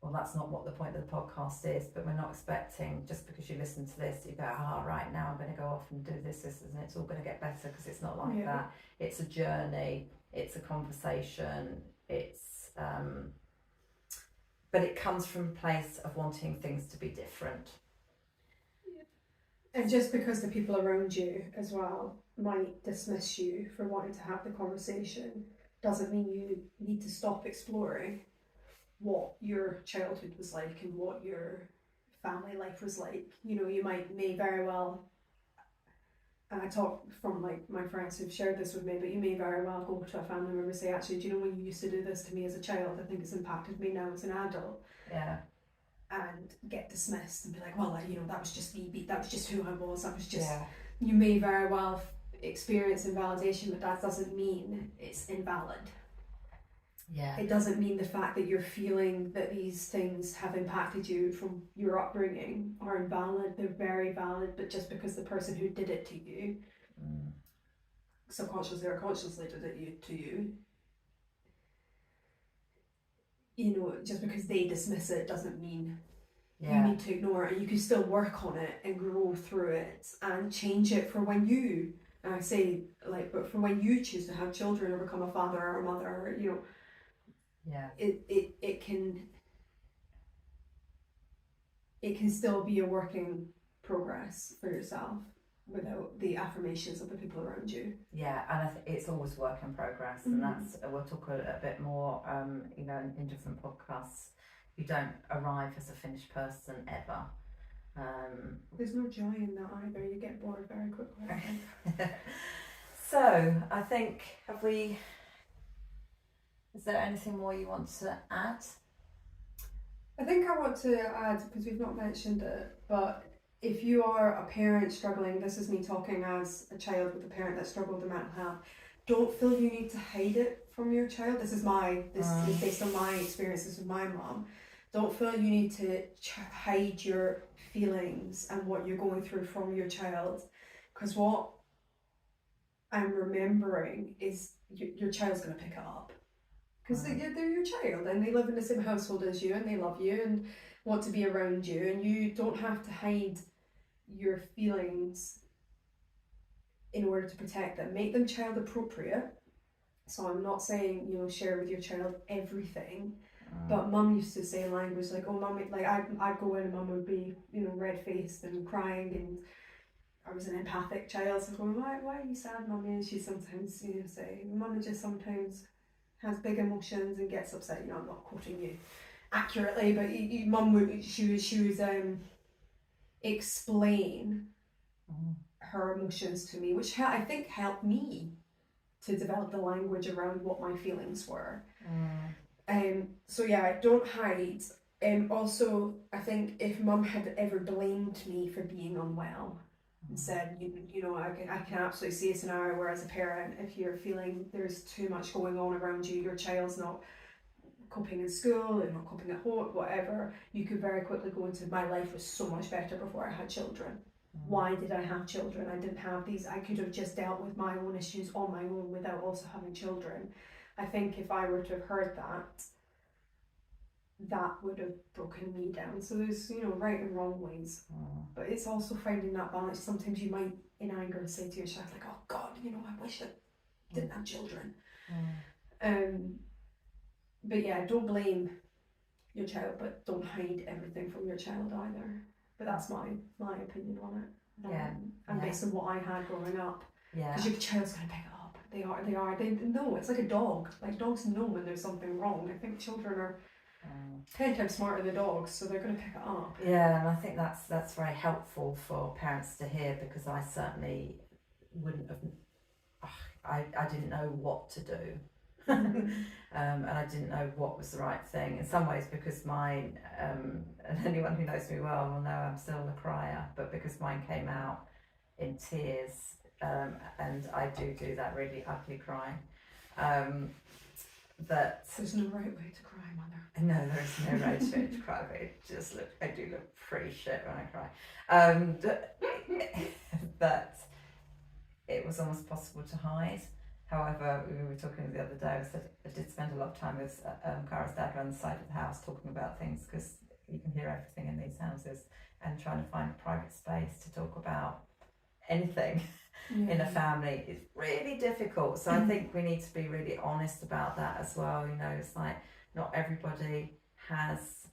well, that's not what the point of the podcast is, but we're not expecting, just because you listen to this, you go, right, now I'm going to go off and do this, and it's all going to get better, because it's not like that. It's a journey, it's a conversation, it's, but it comes from a place of wanting things to be different. And just because the people around you as well might dismiss you for wanting to have the conversation, doesn't mean you need to stop exploring what your childhood was like and what your family life was like. You know, you may very well, and I talk from like my friends who've shared this with me, but you may very well go to a family member and say, actually, do you know when you used to do this to me as a child, I think it's impacted me now as an adult. And get dismissed and be like, well, you know, that was just me, that was just who I was, that was just, you may very well experience invalidation, but that doesn't mean it's invalid. It doesn't mean the fact that you're feeling that these things have impacted you from your upbringing are invalid. They're very valid, but just because the person who did it to you, subconsciously or consciously did it to you, you know, just because they dismiss it doesn't mean you need to ignore it. And you can still work on it and grow through it and change it for when you, and I say like, but for when you choose to have children or become a father or a mother, or, you know, it can still be a working progress for yourself without the affirmations of the people around you. And I think it's always work in progress, and that's, we'll talk a bit more, you know, in different podcasts. You don't arrive as a finished person ever. There's no joy in that either. You get bored very quickly, I think. So I think, is there anything more you want to add? I think I want to add, because we've not mentioned it, but if you are a parent struggling, this is me talking as a child with a parent that struggled with mental health, don't feel you need to hide it from your child. This is based on my experiences with my mum. Don't feel you need to hide your feelings and what you're going through from your child, because what I'm remembering is your child's going to pick it up. Because they're your child and they live in the same household as you and they love you and want to be around you, and you don't have to hide your feelings in order to protect them. Make them child appropriate. So I'm not saying, share with your child everything, but mum used to say language like, oh mum, like I'd go in and mum would be, red faced and crying, and I was an empathic child, so going, why are you sad, mummy? And she sometimes, say, mummy just sometimes has big emotions and gets upset. I'm not quoting you accurately, but mum would she was explain her emotions to me, which I think helped me to develop the language around what my feelings were. So yeah, don't hide. Also, I think if mum had ever blamed me for being unwell and said, I can absolutely see a scenario where as a parent, if you're feeling there's too much going on around you, your child's not coping in school and not coping at home, whatever, you could very quickly go into, my life was so much better before I had children. Why did I have children? I didn't have these. I could have just dealt with my own issues on my own without also having children. I think if I were to have heard that would have broken me down. So there's, right and wrong ways. But it's also finding that balance. Sometimes you might, in anger, say to your child, like, oh God, I wish I didn't have children. But yeah, don't blame your child, but don't hide everything from your child either. But that's my opinion on it. And based on what I had growing up. Because your child's going to pick it up. They know. It's like a dog. Like dogs know when there's something wrong. I think children are 10 times smarter than dogs, so they're going to pick it up. Yeah, and I think that's very helpful for parents to hear, because I certainly wouldn't have. I didn't know what to do. And I didn't know what was the right thing in some ways, because mine, and anyone who knows me well will know I'm still a crier, but because mine came out in tears, and I do that really ugly crying, that there's no right way to cry, mother. No, there is no right way to cry, but I do look pretty shit when I cry. That it was almost possible to hide. However, we were talking the other day, I did spend a lot of time with Cara's dad around the side of the house talking about things, because you can hear everything in these houses, and trying to find a private space to talk about anything in a family is really difficult. So I think we need to be really honest about that as well. It's like not everybody has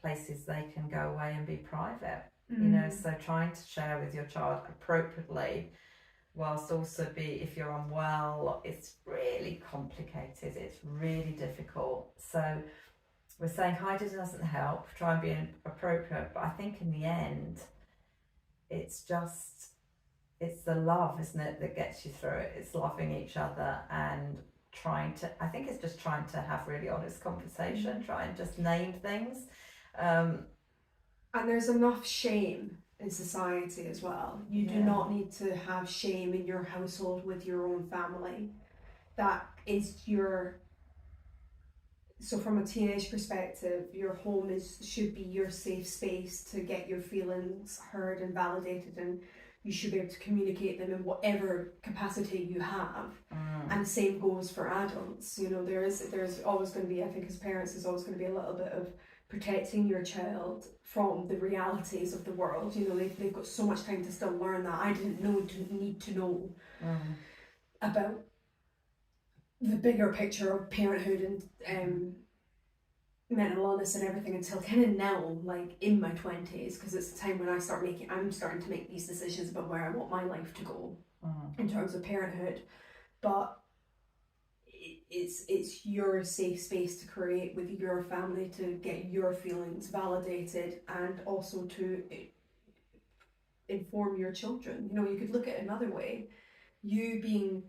places they can go away and be private. So trying to share with your child appropriately, whilst also if you're unwell, it's really complicated, it's really difficult. So we're saying hiding doesn't help, try and be appropriate, but I think in the end, it's the love, isn't it, that gets you through it. It's loving each other and trying to have really honest conversation, try and just name things. And there's enough shame in society as well. You do not need to have shame in your household with your own family. That is so from a teenage perspective, your home should be your safe space to get your feelings heard and validated, and you should be able to communicate them in whatever capacity you have. And the same goes for adults. There's always going to be, I think as parents, there's always going to be a little bit of protecting your child from the realities of the world. They've got so much time to still learn that. I didn't need to know about the bigger picture of parenthood and mental illness and everything until kind of now, like in my 20s, because it's the time when I'm starting to make these decisions about where I want my life to go in terms of parenthood. But it's your safe space to create with your family to get your feelings validated, and also to inform your children. You know, you could look at it another way. You being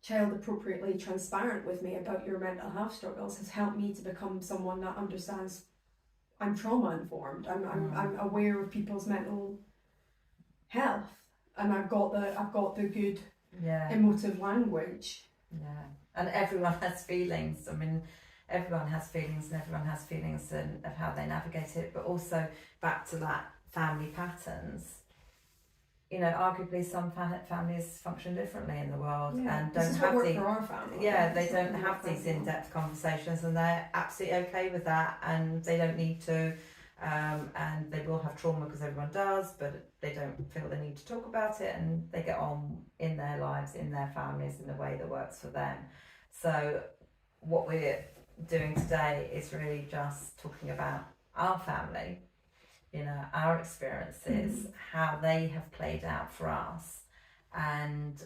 child appropriately transparent with me about your mental health struggles has helped me to become someone that understands. I'm trauma informed. I'm aware of people's mental health, and I've got the good emotive language. Yeah, and everyone has feelings. I mean, everyone has feelings, and everyone has feelings of how they navigate it. But also back to that family patterns. You know, arguably some families function differently in the world and don't have the for our family. They don't have these in-depth conversations, and they're absolutely okay with that, and they don't need to. And they will have trauma because everyone does, but they don't feel the need to talk about it, and they get on in their lives, in their families, in the way that works for them. So what we're doing today is really just talking about our family, you know, our experiences, how they have played out for us, and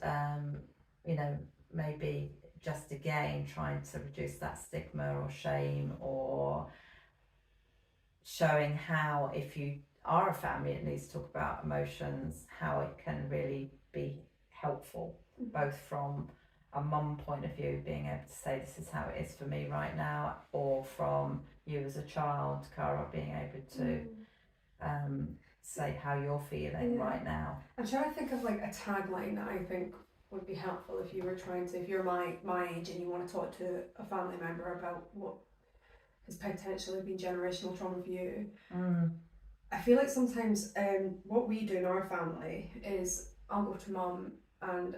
you know, maybe just again trying to reduce that stigma or shame, or showing how, if you are a family that needs to talk about emotions, how it can really be helpful, both from a mum point of view, being able to say this is how it is for me right now, or from you as a child, Cara, being able to say how you're feeling right now. I'm trying to think of like a tagline that I think would be helpful if you were trying to, if you're my age and you want to talk to a family member about what has potentially been generational trauma for you. I feel like sometimes what we do in our family is I'll go to mum and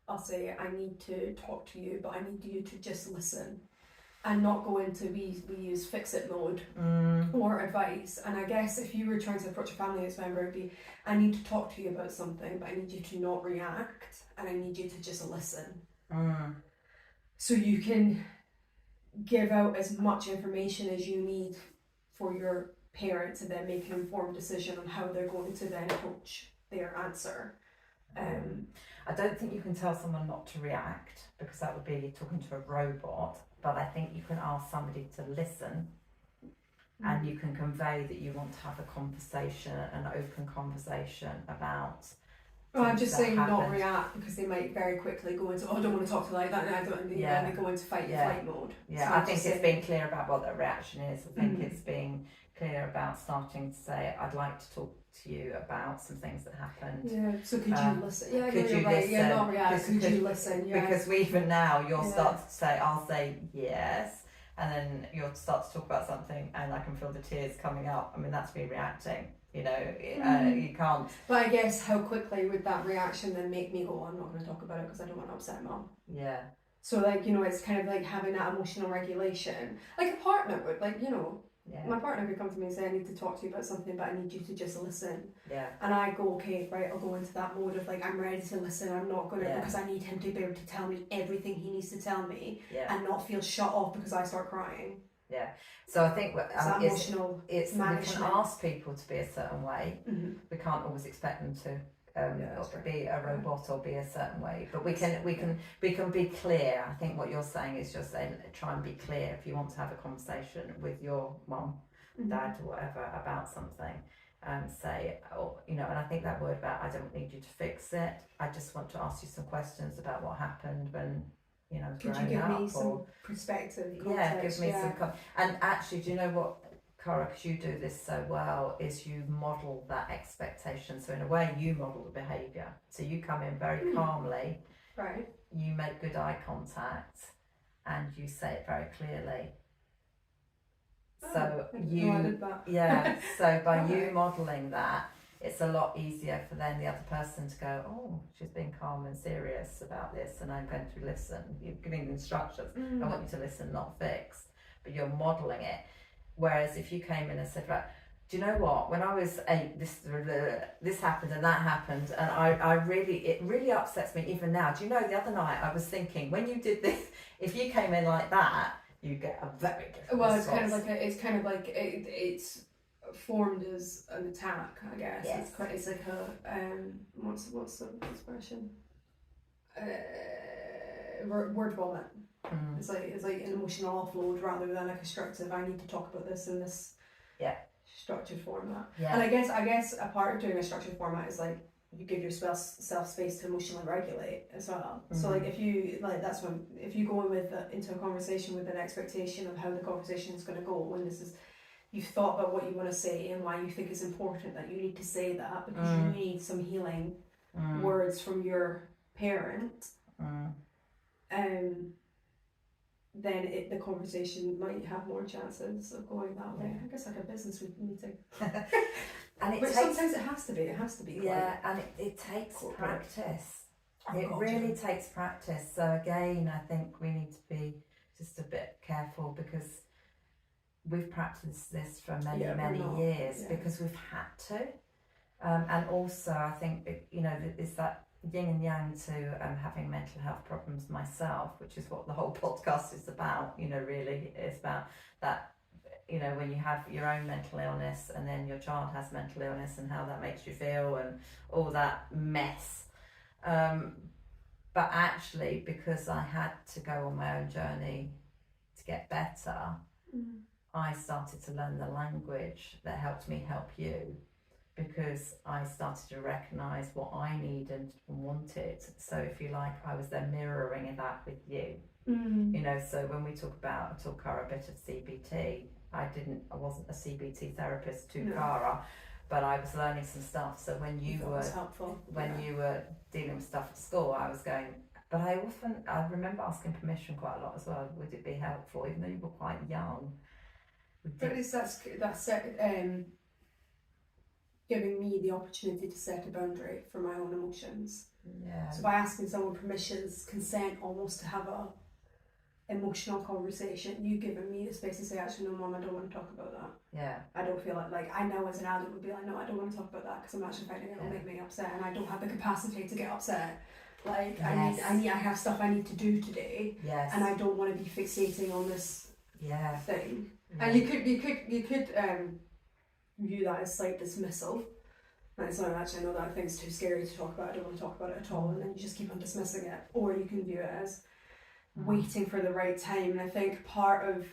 I'll say, I need to talk to you, but I need you to just listen and not go into we use fix it mode or advice. And I guess if you were trying to approach a family member, it'd be, I need to talk to you about something, but I need you to not react, and I need you to just listen. So you can give out as much information as you need for your parent to then make an informed decision on how they're going to then approach their answer. I don't think you can tell someone not to react, because that would be talking to a robot, but I think you can ask somebody to listen, and you can convey that you want to have a conversation, an open conversation about. Well, I'm just saying not react, because they might very quickly go into, I don't want to talk to like that, and I don't, and they go into fight mode. Yeah, so I think it's being clear about what their reaction is. I think it's being clear about starting to say, I'd like to talk to you about some things that happened. Yeah, so could you listen? Yeah, could you listen? Yeah, not react, could you listen? Yeah. Because even now, you'll start to say, I'll say yes, and then you'll start to talk about something, and I can feel the tears coming up. I mean, that's me reacting. You know, you can't. But I guess how quickly would that reaction then make me go, I'm not going to talk about it because I don't want to upset mum. Yeah. So like, you know, it's kind of like having that emotional regulation, like a partner would, like, you know, my partner could come to me and say, I need to talk to you about something, but I need you to just listen. Yeah. And I go, okay, right, I'll go into that mode of like, I'm ready to listen. I'm not going to, because I need him to be able to tell me everything he needs to tell me and not feel shut off because I start crying. Yeah, so I think emotional it's we can ask people to be a certain way. We can't always expect them to be a robot or be a certain way, but we can be clear. I think what you're saying is just try and be clear if you want to have a conversation with your mum, dad, or whatever about something. Say, you know, and I think that word about I don't need you to fix it. I just want to ask you some questions about what happened when. You know, could you give me some perspective? Context? Give me some. And actually, do you know what, Cara? Because you do this so well, is you model that expectation. So in a way, you model the behaviour. So you come in very calmly. Right. You make good eye contact, and you say it very clearly. So I did that. So by you modelling that, it's a lot easier for then the other person to go, oh, she's being calm and serious about this, and I'm going to listen. You're giving instructions. I want you to listen, not fix, but you're modelling it. Whereas if you came in and said, right, do you know what? When I was 8, this happened and that happened, and it really upsets me even now. Do you know, the other night I was thinking, when you did this, if you came in like that, you get a very different response. It's kind of like it's formed as an attack, I guess. Yes. It's like a what's the expression? Word vomit. It's like an emotional offload rather than a constructive. I need to talk about this in this structured format. Yeah. And I guess a part of doing a structured format is like you give yourself space to emotionally regulate as well. So like if you like that's when if you go in with into a conversation with an expectation of how the conversation is going to go, when this is you've thought about what you want to say and why you think it's important that you need to say that because you need some healing words from your parent, then the conversation might have more chances of going that way. I guess like a business meeting. And it but takes, sometimes it has to be. It has to be. Yeah, and it takes practice. It really takes practice. So again, I think we need to be just a bit careful because we've practiced this for many years because we've had to. And also, I think it's that yin and yang to having mental health problems myself, which is what the whole podcast is about. Really, it's about that. When you have your own mental illness and then your child has mental illness and how that makes you feel and all that mess. But actually, because I had to go on my own journey to get better, I started to learn the language that helped me help you, because I started to recognise what I needed and wanted. So if you like, I was then mirroring that with you. So when we talk about, I taught Cara a bit of CBT. I wasn't a CBT therapist to Cara, but I was learning some stuff. So when you were dealing with stuff at school, I was going, but I remember asking permission quite a lot as well. Would it be helpful, even though you were quite young? But that's giving me the opportunity to set a boundary for my own emotions. Yeah. So by asking someone permissions, consent almost to have a emotional conversation, you giving me the space to say, actually, no, Mum, I don't want to talk about that. Yeah. I don't feel like I know as an adult would be like, no, I don't want to talk about that because I'm actually finding it'll make me upset, and I don't have the capacity to get upset. Like I have stuff I need to do today. Yes. And I don't want to be fixating on this thing. Yeah. And you could view that as slight dismissal. And it's like, actually, I know that thing's too scary to talk about, I don't want to talk about it at all, and then you just keep on dismissing it. Or you can view it as waiting for the right time. And I think part of,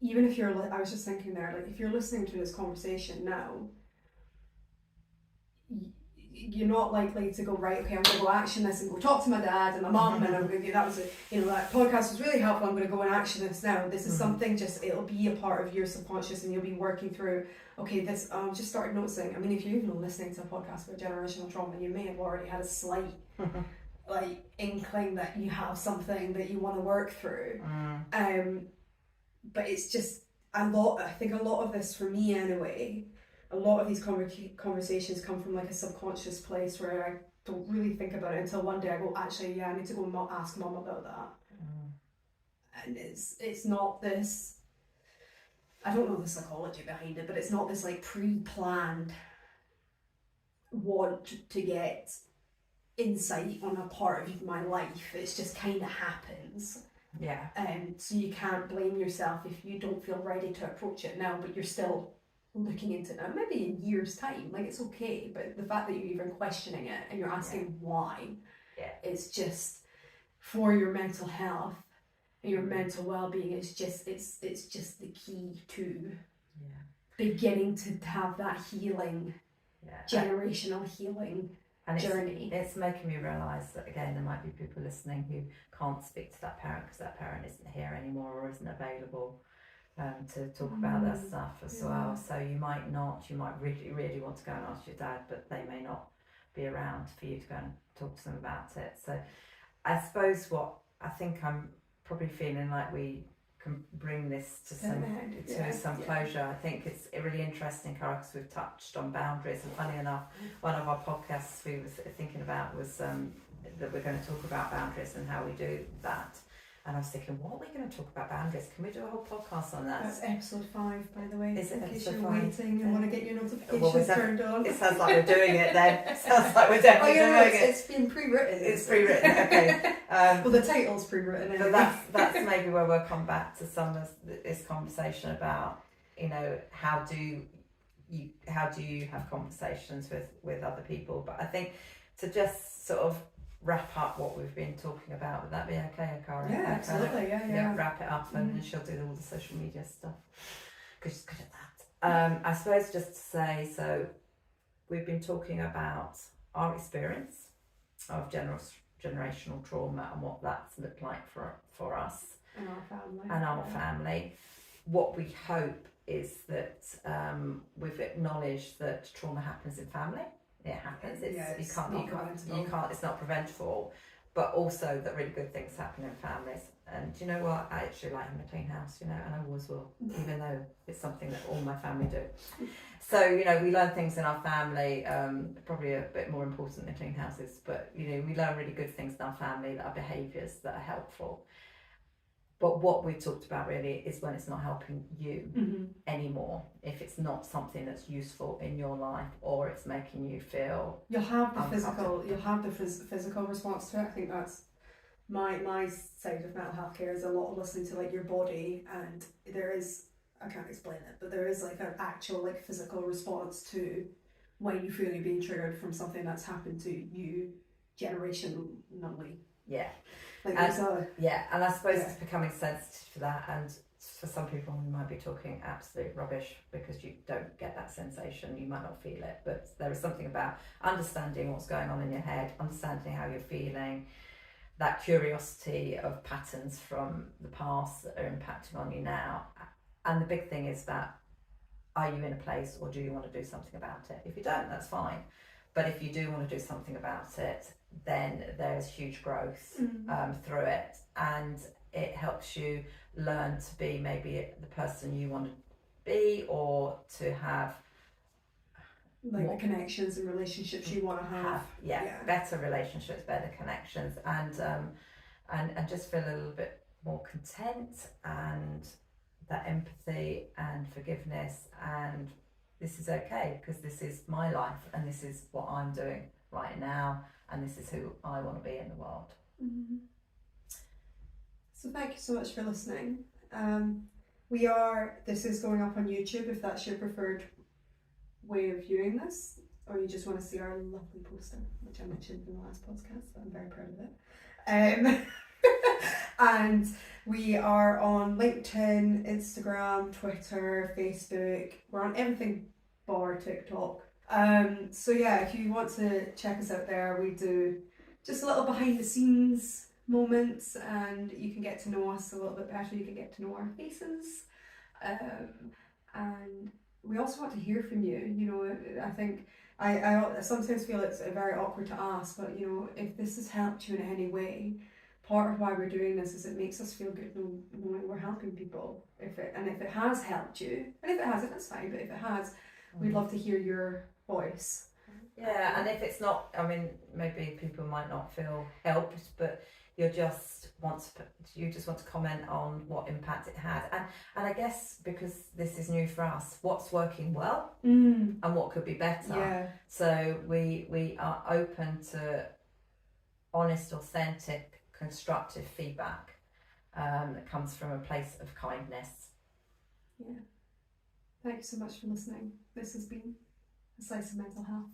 even if you're, I was just thinking there, like if you're listening to this conversation now, you're not likely to go, right, okay, I'm going to go action this and go talk to my dad and my mum, and I'm going to, that podcast was really helpful, I'm going to go and action this now. This is something, it'll be a part of your subconscious, and you'll be working through, okay, this, just started noticing, I mean, if you're even listening to a podcast about generational trauma, you may have already had a slight like inkling that you have something that you want to work through. But it's just I think a lot of this, for me anyway, a lot of these conversations come from like a subconscious place where I don't really think about it until one day I go, actually, I need to go and ask Mum about that. And it's not this, I don't know the psychology behind it, but it's not this like pre-planned want to get insight on a part of my life. It's just kind of happens. Yeah. So you can't blame yourself if you don't feel ready to approach it now, but you're still looking into it now. Maybe in years' time, like it's okay. But the fact that you're even questioning it and you're asking why, it's just for your mental health and your mental well-being. It's just the key to beginning to have that healing, generational healing. And journey. It's making me realise that, again, there might be people listening who can't speak to that parent because that parent isn't here anymore or isn't available to talk about that stuff as well. So you might really, really want to go and ask your dad, but they may not be around for you to go and talk to them about it. So I suppose what I think I'm probably feeling like we can bring this to some closure. I think it's really interesting, Cara, because we've touched on boundaries, and funny enough, one of our podcasts we were thinking about was that we're going to talk about boundaries and how we do that. And I was thinking, what are we going to talk about boundaries? Can we do a whole podcast on that? That's episode 5, by the way. Is it in case episode you're 5? waiting and want to get your notifications turned on. It sounds like we're doing it then. It sounds like we're definitely doing it. It's been pre-written. It's pre-written, okay. Well, the title's pre-written anyway. But that's maybe where we'll come back to some of this conversation about, how do you have conversations with other people. But I think to just sort of wrap up what we've been talking about, would that be okay, Cara? Yeah, absolutely. Yeah. Wrap it up, and she'll do all the social media stuff because she's good at I suppose just to say, so we've been talking about our experience of generational trauma and what that's looked like for us And our family. and our family. What we hope is that we've acknowledged that trauma happens in family. It happens. It's not preventable, but also that really good things happen in families. And do you know what? I actually like having a clean house, and I always will, even though it's something that all my family do. So, we learn things in our family, probably a bit more important than clean houses, but, we learn really good things in our family that are behaviours that are helpful. But what we've talked about really is when it's not helping you anymore, if it's not something that's useful in your life or it's making you feel you'll have the physical response to it. I think that's my side of mental health care is a lot of listening to like your body, and there is, I can't explain it, but there is like an actual like physical response to when you feel you're being triggered from something that's happened to you generationally. Yeah. Like and I suppose it's becoming sensitive to that, and for some people we might be talking absolute rubbish because you don't get that sensation, you might not feel it, but there is something about understanding what's going on in your head, understanding how you're feeling, that curiosity of patterns from the past that are impacting on you now. And the big thing is that, are you in a place or do you want to do something about it? If you don't, that's fine, but if you do want to do something about it, then there's huge growth through it, and it helps you learn to be maybe the person you want to be, or to have like the connections and relationships you want to have. Better relationships, better connections, and just feel a little bit more content, and that empathy and forgiveness, and this is okay because this is my life and this is what I'm doing right now, and this is who I want to be in the world. So thank you so much for listening. This is going up on YouTube if that's your preferred way of viewing this, or you just want to see our lovely poster, which I mentioned in the last podcast, but I'm very proud of it. And we are on LinkedIn, Instagram, Twitter, Facebook. We're on everything bar TikTok. So yeah, if you want to check us out there, we do just a little behind the scenes moments, and you can get to know us a little bit better. You can get to know our faces, and we also want to hear from you. I think I sometimes feel it's very awkward to ask, but if this has helped you in any way, part of why we're doing this is it makes us feel good knowing we're helping people. If it has helped you, and if it hasn't, that's fine, but if it has, we'd love to hear your voice. Yeah, and if it's not, maybe people might not feel helped, but you just want to comment on what impact it had, and I guess because this is new for us, what's working well and what could be better. Yeah. So we are open to honest, authentic, constructive feedback that comes from a place of kindness. Yeah. Thank you so much for listening. This has been A Slice of Mental Health.